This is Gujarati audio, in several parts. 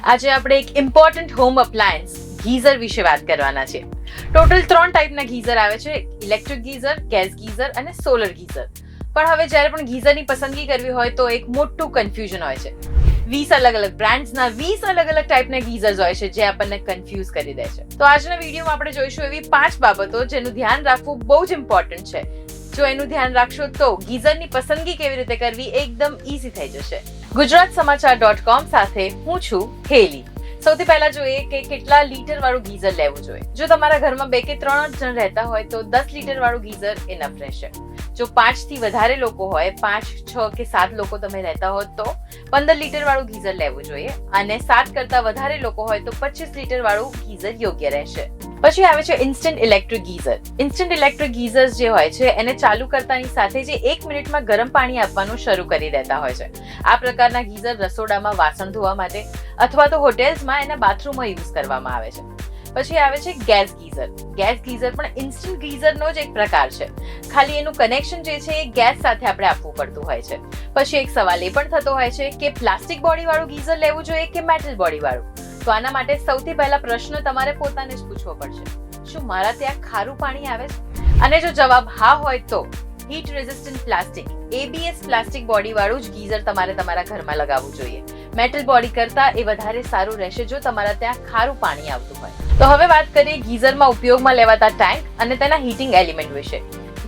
આજે આપણે એક ઇમ્પોર્ટન્ટ હોમ અપ્લાયન્સ ગીઝર વિશે વાત કરવાના છે. ટોટલ 3 ટાઈપના ગીઝર આવે છે, ઇલેક્ટ્રિક ગીઝર, ગેસ ગીઝર અને સોલર ગીઝર. પણ હવે જ્યારે પણ ગીઝરની પસંદગી કરવી હોય તો એક મોટું કન્ફ્યુઝન હોય છે. 20 અલગ અલગ બ્રાન્ડ્સના 20 અલગ અલગ ટાઈપના ગીઝર્સ હોય છે જે આપણને કન્ફ્યુઝ કરી દે છે. તો આજના વિડીયોમાં આપણે જોઈશું એવી 5 બાબતો જેનું ધ્યાન રાખવું બહુ જ ઇમ્પોર્ટન્ટ છે. જો એનું ધ્યાન રાખશો તો ગીઝરની પસંદગી કેવી રીતે કરવી એકદમ ઈઝી થઈ જશે. gujaratsamachar.com સાથે હું છું હેલી. સૌથી પહેલા જોઈએ કે કેટલા લીટર વાળું ગીઝર લેવું જોઈએ. જો તમારા ઘરમાં 2 કે 3 જણ રહેતા હોય તો 10 લીટર વાળું ગીઝર ઇનફ રહેશે. જો 5 થી વધારે લોકો હોય, 5, 6 કે 7 લોકો તમે રહેતા હો તો 15 લીટર વાળું ગીઝર લેવું જોઈએ અને 7 કરતા વધારે લોકો હોય તો 25 લીટર વાળું ગીઝર યોગ્ય રહેશે. પછી આવે છે instant electric geyser. Instant electric geysers જે હોય છે એને ચાલુ કરતાની સાથે જે 1 મિનિટમાં ગરમ પાણી આપવાનું શરૂ કરી દેતા હોય છે. આ પ્રકારના ગીઝર રસોડામાં વાસણ ધોવા માટે અથવા તો હોટેલ્સમાં એના બાથરૂમમાં યુઝ કરવામાં આવે છે. પછી આવે છે ગેસ ગીઝર. ગેસ ગીઝર પણ ઇન્સ્ટન્ટ ગીઝરનો જ એક પ્રકાર છે, ખાલી એનું કનેક્શન જે છે એ ગેસ સાથે આપણે આપવું પડતું હોય છે. પછી એક સવાલ એ પણ થતો હોય છે કે પ્લાસ્ટિક બોડી વાળું ગીઝર લેવું જોઈએ કે મેટલ બોડી વાળું. તો આના માટે સૌથી પહેલા પ્રશ્ન તમારે પોતાને જ પૂછવો પડશે, શું મારા ત્યાં ખારું પાણી આવે છે? અને જો જવાબ હા હોય તો heat resistant plastic ABS plastic body વાળું જ ગીઝર તમારે તમારા ઘરમાં લગાવવું જોઈએ. મેટલ બોડી કરતા એ વધારે સારું રહેશે જો તમારા ત્યાં ખારું પાણી આવતું હોય. તો હવે વાત કરીએ ગીઝરમાં ઉપયોગમાં લેવાતા ટેન્ક અને તેના હીટિંગ એલિમેન્ટ વિશે.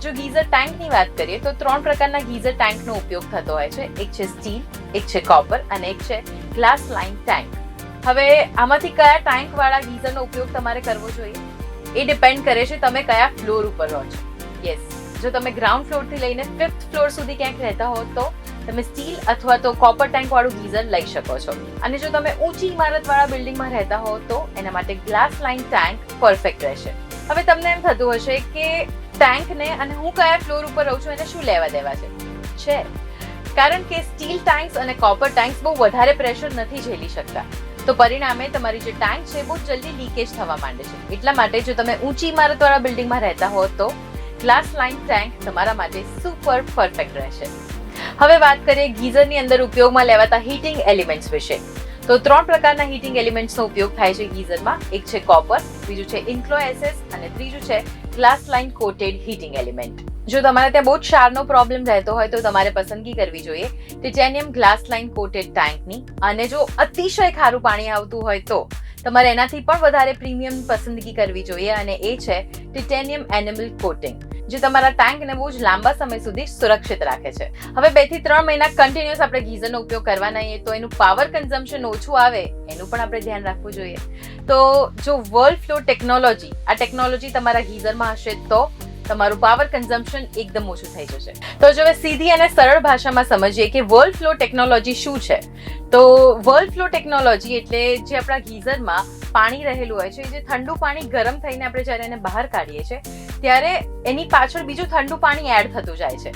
જો ગીઝર ટેન્કની વાત કરીએ તો 3 પ્રકારના ગીઝર ટેન્કનો ઉપયોગ થતો હોય છે. એક છે સ્ટીલ, એક છે કોપર અને એક છે ગ્લાસ લાઇન ટેન્ક. હવે આમાંથી કયા ટેન્ક વાળા ગીઝરનો ઉપયોગ તમારે કરવો જોઈએ એ ડિપેન્ડ કરે છે તમે કયા ફ્લોર ઉપર રહો છો. યસ, જો તમે ગ્રાઉન્ડ ફ્લોર થી લઈને 5th ફ્લોર સુધી ક્યાંક રહેતા હો તો તમે સ્ટીલ અથવા તો કોપર ટેન્ક વાળું ગીઝર લઈ શકો છો. અને જો તમે ઊંચી ઇમારત વાળા બિલ્ડિંગમાં રહેતા હો તો એના માટે ગ્લાસ લાઇન ટેન્ક પરફેક્ટ રહેશે. હવે તમને એમ થતું હશે કે ટેન્કને અને હું કયા ફ્લોર ઉપર રહું છું એને શું લેવા દેવા છે, કારણ કે સ્ટીલ ટેન્ક્સ અને કોપર ટેન્ક્સ બહુ વધારે પ્રેશર નથી ઝેલી શકતા. તો પરિણામે તમારી જે ટેન્ક છે બહુ જલ્દી લીકેજ થવા માંડે છે. એટલા માટે જો તમે ઊંચી ઇમારત વાળા બિલ્ડિંગમાં રહેતા હો તો ગ્લાસ લાઇન ટેન્ક તમારા માટે સુપર પરફેક્ટ રહેશે. હવે વાત કરીએ ગીઝરની અંદર ઉપયોગમાં લેવાતા હીટિંગ એલિમેન્ટ્સ વિશે. તો 3 પ્રકારના હીટિંગ એલિમેન્ટ્સનો ઉપયોગ થાય છે ગીઝરમાં. એક છે કોપર, બીજું છે ઇન્ક્લો એસેસ અને ત્રીજું છે glass line coated heating element. જો તમારે ત્યાં બહુ જ ક્ષારનો પ્રોબ્લેમ રહેતો હોય તો તમારે પસંદગી કરવી જોઈએ ટિટેનિયમ ગ્લાસ લાઇન કોટેડ ટેન્કની. અને જો અતિશય ખારું પાણી આવતું હોય તો તમારે એનાથી પણ વધારે પ્રીમિયમ પસંદગી કરવી જોઈએ અને એ છે ટિટેનિયમ એનિમલ કોટિંગ, જે તમારા ટેન્કને બહુ જ લાંબા સમય સુધી સુરક્ષિત રાખે છે. હવે 2 થી 3 મહિના કન્ટિન્યુઅસ આપણે ગીઝરનો ઉપયોગ કરવાના છીએ તો એનું પાવર કન્ઝમ્પશન ઓછું આવે એનું પણ આપણે ધ્યાન રાખવું જોઈએ. તો જો વર્લ્ડ ફ્લો ટેકનોલોજી, આ ટેકનોલોજી તમારા ગીઝરમાં હશે તો તમારું પાવર કન્ઝમ્પશન એકદમ ઓછું થઈ જશે. તો જો હવે સીધી અને સરળ ભાષામાં સમજીએ કે વર્લ્ડ ફ્લો ટેકનોલોજી શું છે. તો વર્લ્ડ ફ્લો ટેકનોલોજી એટલે જે આપણા ગીઝરમાં પાણી રહેલું હોય છે, જે ઠંડુ પાણી ગરમ થઈને આપણે જ્યારે એને બહાર કાઢીએ છીએ ત્યારે એની પાછળ બીજું ઠંડુ પાણી એડ થતું જાય છે.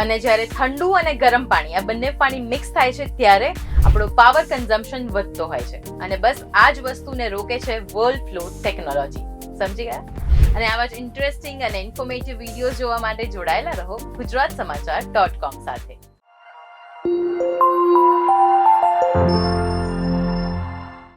અને જ્યારે ઠંડુ અને ગરમ પાણી આ બંને પાણી મિક્સ થાય છે ત્યારે આપણો પાવર કન્ઝમ્પશન વધતો હોય છે. અને બસ આ જ વસ્તુને રોકે છે વર્લ્ડ ફ્લો ટેકનોલોજી. સમજી ગયા? અને આવા જ ઇન્ટરેસ્ટિંગ અને ઇન્ફોર્મેટિવ વિડીયોઝ જોવા માટે જોડાયેલા રહો gujaratsamachar.com સાથે.